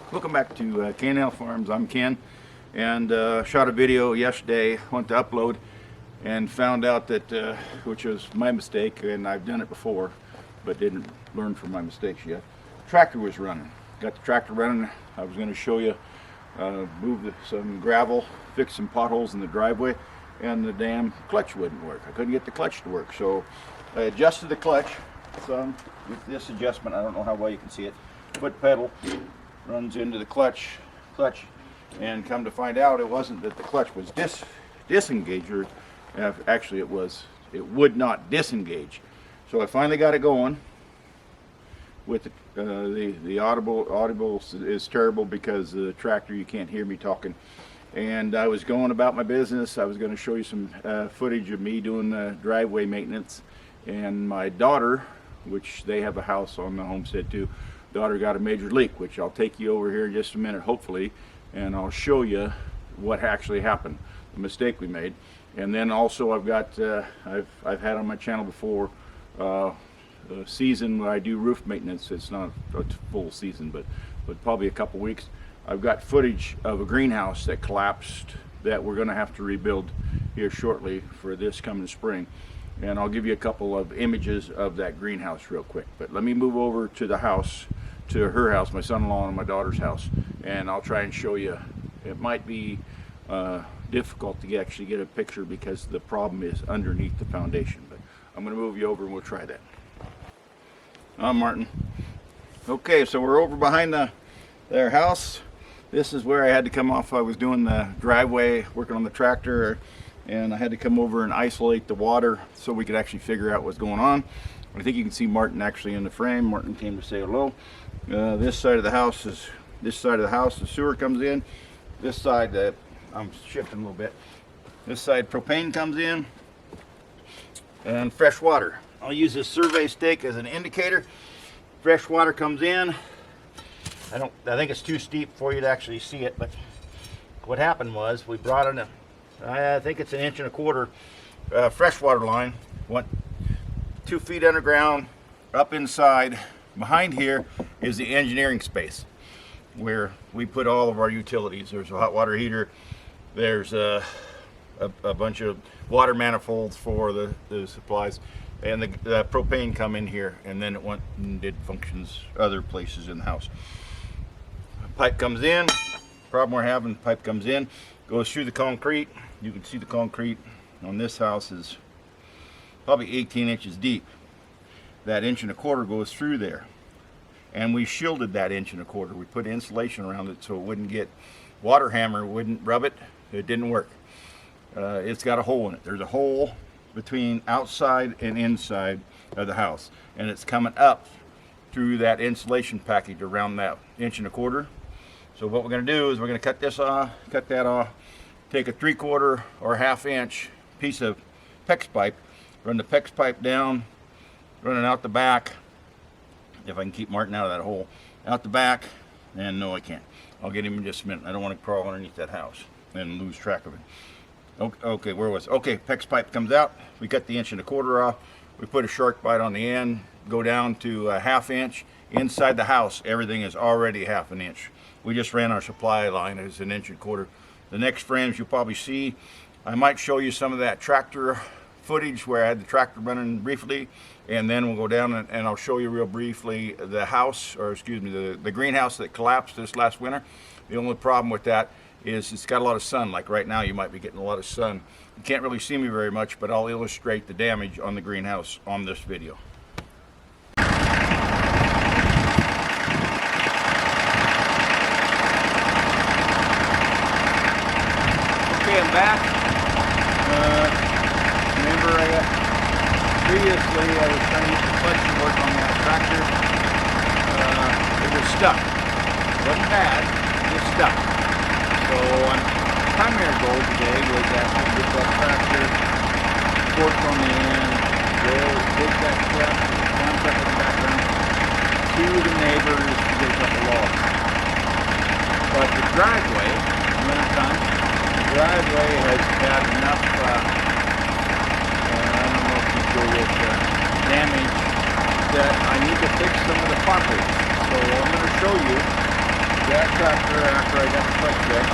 Welcome back to K&L Farms. I'm Ken, and shot a video yesterday, went to upload, and found out that, which was my mistake, and I've done it before, but didn't learn from my mistakes yet. Tractor was running. Got the tractor running. I was going to show you, move some gravel, fix some potholes in the driveway, and the damn clutch wouldn't work. I couldn't get the clutch to work, so I adjusted the clutch some with this adjustment. I don't know how well you can see it. Foot pedal runs into the clutch, and come to find out, it wasn't that the clutch was disengaged, or actually it would not disengage. So I finally got it going. With the audible is terrible because the tractor, you can't hear me talking. And I was going about my business. I was going to show you some footage of me doing driveway maintenance, and my daughter, which they have a house on the homestead too, daughter got a major leak, which I'll take you over here in just a minute, hopefully, and I'll show you what actually happened, the mistake we made. And then also I've got I've had on my channel before a season where I do roof maintenance. It's not a full season, but probably a couple weeks. I've got footage of a greenhouse that collapsed that we're going to have to rebuild here shortly for this coming spring. And I'll give you a couple of images of that greenhouse real quick. But let me move over to the house, to her house, my son-in-law and my daughter's house, and I'll try and show you. It might be difficult to actually get a picture because the problem is underneath the foundation. But I'm going to move you over and we'll try that. I'm Martin. Okay, so we're over behind their house. This is where I had to come off. I was doing the driveway, working on the tractor, and I had to come over and isolate the water so we could actually figure out what's going on. I think you can see Martin actually in the frame. Martin came to say hello. This side of the house, the sewer comes in. This side, I'm shifting a little bit. This side, propane comes in, and fresh water. I'll use this survey stake as an indicator. Fresh water comes in. I think it's too steep for you to actually see it, but what happened was we brought in I think it's 1.25 inch freshwater line, went 2 feet underground, up inside. Behind here is the engineering space where we put all of our utilities. There's a hot water heater, there's a bunch of water manifolds for the supplies, and the propane come in here, and then it went and did functions other places in the house. Pipe comes in. Problem we're having, pipe comes in, goes through the concrete. You can see the concrete on this house is probably 18 inches deep. That 1.25 inch goes through there, and we shielded that 1.25 inch. We put insulation around it so it wouldn't get, water hammer wouldn't rub it. It didn't work. It's got a hole in it. There's a hole between outside and inside of the house, and it's coming up through that insulation package around that 1.25 inch. So what we're going to do is we're going to cut this off, cut that off, take a 3/4 or 1/2 inch piece of PEX pipe, run the PEX pipe down, running out the back, if I can keep Martin out of that hole, out the back, and no I can't. I'll get him in just a minute. I don't want to crawl underneath that house and lose track of it. Okay, where was it? Okay, PEX pipe comes out, we cut the 1.25 inch off, we put a shark bite on the end, go down to a 1/2 inch. Inside the house, everything is already 1/2 inch. We just ran our supply line as 1.25 inch. The next frames you'll probably see, I might show you some of that tractor footage where I had the tractor running briefly, and then we'll go down and I'll show you real briefly the house, or excuse me, the greenhouse that collapsed this last winter. The only problem with that is it's got a lot of sun. Like right now you might be getting a lot of sun. You can't really see me very much, but I'll illustrate the damage on the greenhouse on this video. Okay, I'm back. Remember, previously I was trying to get the clutch to work on that tractor. It was stuck. It wasn't bad, it was stuck. So my primary goal today was actually to get that tractor forked on the end, take that truck, one truck in the background, to the neighbors to get a couple logs. But the driveway, when it's done, the driveway has had enough, I don't know if you go with damage, that I need to fix some of the potholes. So I'm going to show you That tractor, after I got the clutch check,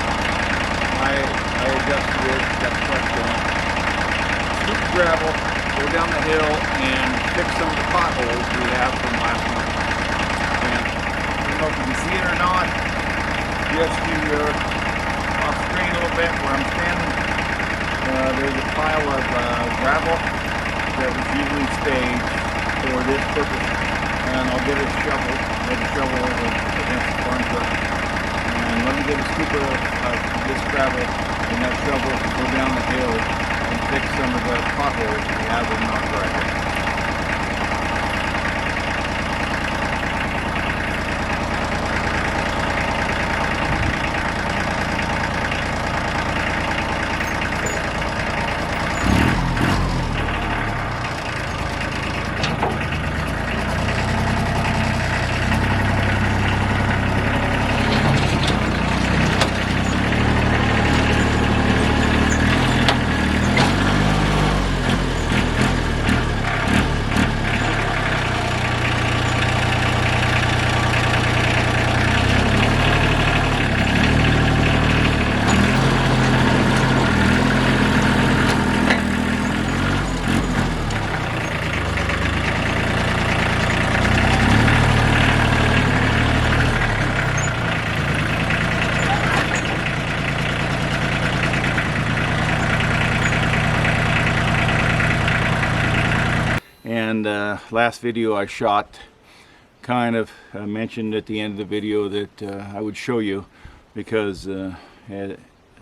I adjusted it, got the clutch going. Scoop the gravel, go down the hill, and fix some of the potholes we have from last month. And I don't know if you can see it or not, just to off screen a little bit where I'm standing. There's a pile of gravel that was usually staged for this purpose. And I'll get a shovel, against the farm truck. And let me get a scoop of this gravel and that shovel to go down the hill and fix some of the potholes we have in our driveway. And last video I shot, kind of mentioned at the end of the video that I would show you, because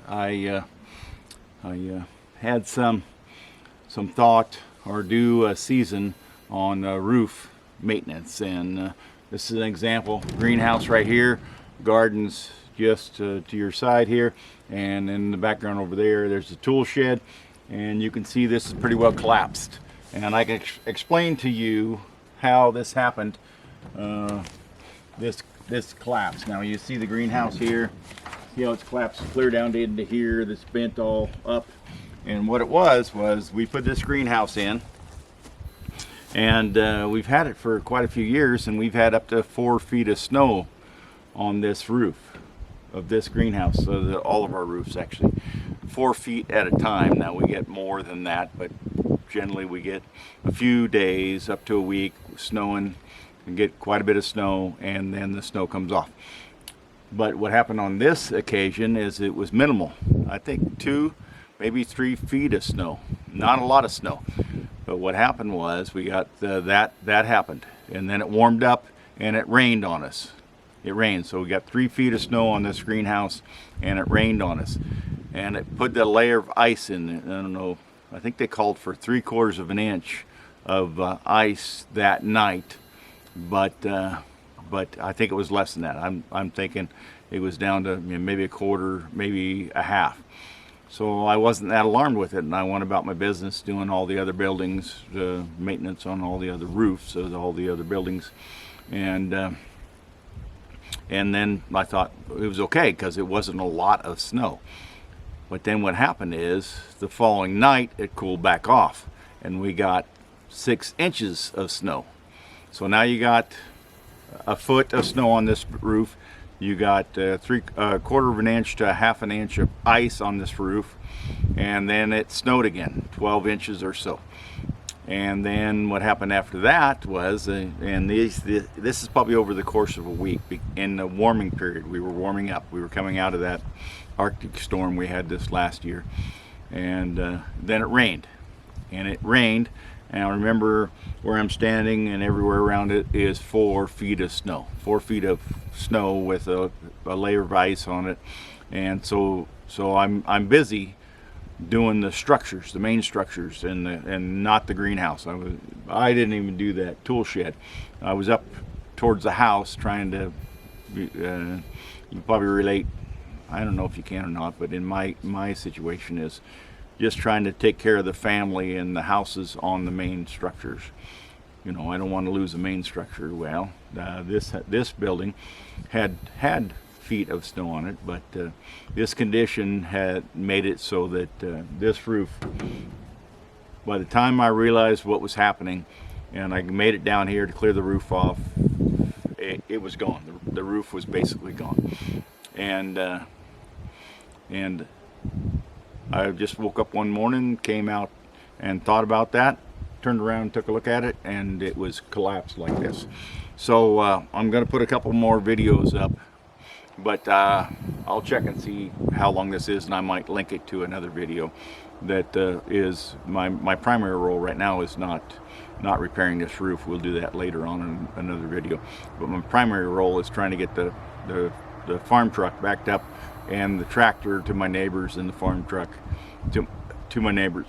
I had some thought or do a season on roof maintenance. And this is an example. Greenhouse right here, gardens just to your side here, and in the background over there there's a tool shed, and you can see this is pretty well collapsed. And I can explain to you how this happened, this collapse. Now you see the greenhouse here, see how it's collapsed clear down into here, this bent all up. And what it was we put this greenhouse in, and we've had it for quite a few years, and we've had up to 4 feet of snow on this roof of this greenhouse. So all of our roofs actually 4 feet at a time. Now we get more than that, but generally we get a few days up to a week snowing, and get quite a bit of snow, and then the snow comes off. But what happened on this occasion is it was minimal. I think 2, maybe 3 feet of snow, not a lot of snow. But what happened was we got that happened, and then it warmed up and it rained on us. It rained, so we got 3 feet of snow on this greenhouse, and it rained on us, and it put the layer of ice in it. I don't know, I think they called for 3/4 of an inch of ice that night, but I think it was less than that. I'm thinking it was down to maybe 1/4, maybe a half. So I wasn't that alarmed with it, and I went about my business doing all the other buildings, maintenance on all the other roofs of all the other buildings, and then I thought it was okay because it wasn't a lot of snow. But then what happened is the following night it cooled back off, and we got 6 inches of snow. So now you got a foot of snow on this roof. You got 3/4 of an inch to 1/2 an inch of ice on this roof, and then it snowed again, 12 inches or so. And then what happened after that was, and this is probably over the course of a week, in the warming period. We were warming up. We were coming out of that Arctic storm we had this last year, and then it rained, and and I remember where I'm standing, and everywhere around it is 4 feet of snow. 4 feet of snow with a layer of ice on it. And so I'm busy doing the structures, the main structures, and not the greenhouse. I didn't even do that tool shed. I was up towards the house trying to, you probably relate, I don't know if you can or not, but in my situation is just trying to take care of the family and the houses on the main structures. You know, I don't want to lose the main structure. Well, this building had feet of snow on it, but this condition had made it so that this roof, by the time I realized what was happening and I made it down here to clear the roof off, it was gone. the roof was basically gone. And I just woke up one morning, came out and thought about that, turned around, took a look at it, and it was collapsed like this. So I'm going to put a couple more videos up, but I'll check and see how long this is, and I might link it to another video. That is my primary role right now is not repairing this roof. We'll do that later on in another video. But my primary role is trying to get the farm truck backed up and the tractor to my neighbors and the farm truck to my neighbors.